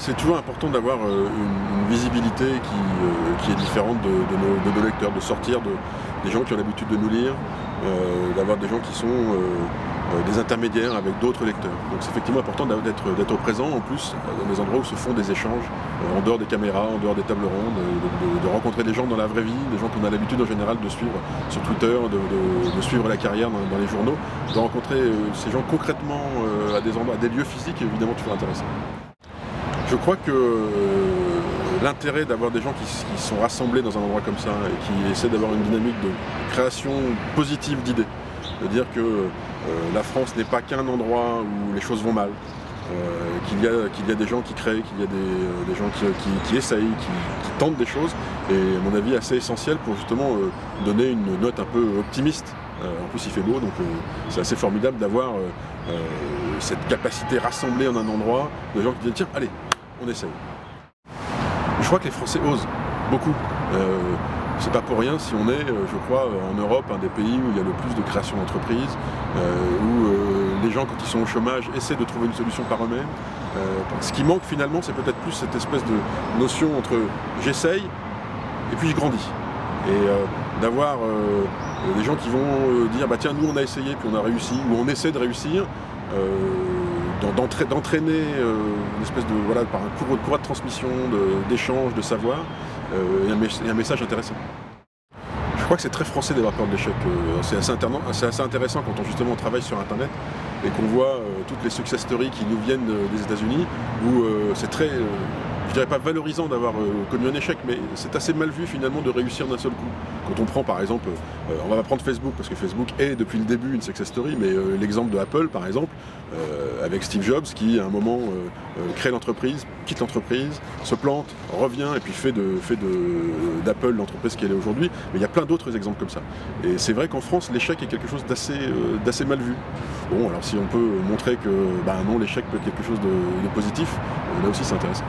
c'est toujours important d'avoir une visibilité qui est différente de nos lecteurs, de sortir des gens qui ont l'habitude de nous lire, d'avoir des gens qui sont des intermédiaires avec d'autres lecteurs. Donc c'est effectivement important d'être présent en plus dans des endroits où se font des échanges, en dehors des caméras, en dehors des tables rondes, de rencontrer des gens dans la vraie vie, des gens qu'on a l'habitude en général de suivre sur Twitter, de suivre la carrière dans les journaux, de rencontrer ces gens concrètement à des endroits, à des lieux physiques, est évidemment toujours intéressant. Je crois que l'intérêt d'avoir des gens qui sont rassemblés dans un endroit comme ça et qui essaient d'avoir une dynamique de création positive d'idées, de dire que la France n'est pas qu'un endroit où les choses vont mal, qu'il y a des gens qui créent, qu'il y a des gens qui essayent, qui tentent des choses, et à mon avis assez essentiel pour justement donner une note un peu optimiste. En plus il fait beau, donc c'est assez formidable d'avoir cette capacité rassemblée en un endroit, de gens qui disent tiens, allez, on essaye. Je crois que les Français osent beaucoup. C'est pas pour rien si on est, je crois, en Europe, un des pays où il y a le plus de création d'entreprises, où les gens, quand ils sont au chômage, essaient de trouver une solution par eux-mêmes. Ce qui manque finalement, c'est peut-être plus cette espèce de notion entre j'essaye et puis je grandis. Et d'avoir des gens qui vont dire bah tiens, nous on a essayé puis on a réussi, ou on essaie de réussir, d'entraîner une espèce de voilà, par un courroie de transmission, d'échange, de savoir, et un message intéressant. Je crois que c'est très français d'avoir peur de l'échec. C'est assez intéressant quand on travaille sur Internet et qu'on voit toutes les success stories qui nous viennent des États-Unis, où c'est très, je dirais pas valorisant d'avoir connu un échec, mais c'est assez mal vu finalement de réussir d'un seul coup. Quand on prend par exemple, on va prendre Facebook, parce que Facebook est depuis le début une success story, mais l'exemple de Apple par exemple, avec Steve Jobs qui à un moment crée l'entreprise, quitte l'entreprise, se plante, revient et puis fait d'Apple l'entreprise qu'elle est aujourd'hui. Mais il y a plein d'autres exemples comme ça. Et c'est vrai qu'en France, l'échec est quelque chose d'assez mal vu. Bon, alors si on peut montrer que bah non, l'échec peut être quelque chose de positif, là aussi c'est intéressant.